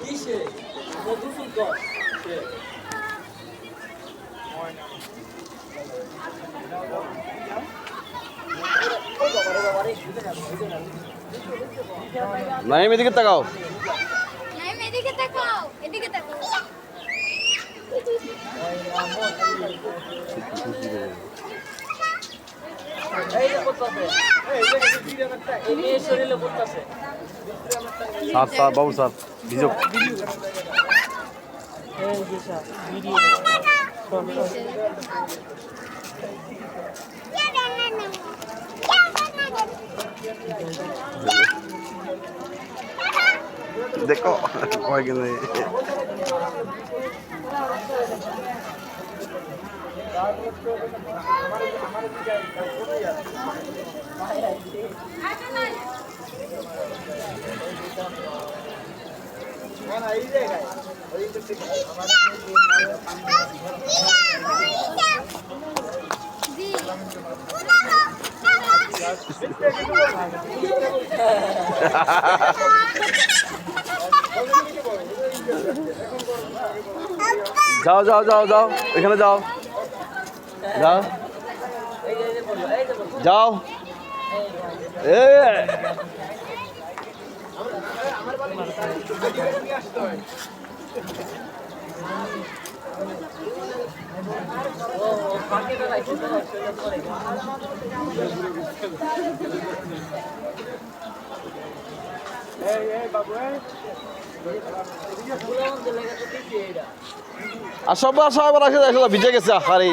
কিসে মধুসূদন কর সে নাইম এদিকে তাকাও। নাইম এদিকে তাকাও, এদিকে তাকাও। এই যে করতেছে এই মেয়ে শরীরে করতেছে স্যার স্যার বাবু স্যার ভিজক এই যে স্যার ভিডিও দেখো হয় কি নাই। জি যাও যাও যাও যাও এখানে যাও যাও যাও এ ও পাকে না রাখছে তো শরীরে পড়ে এই বাবু এই আর সব আসা আবার আসে ভিজে গেছে আরে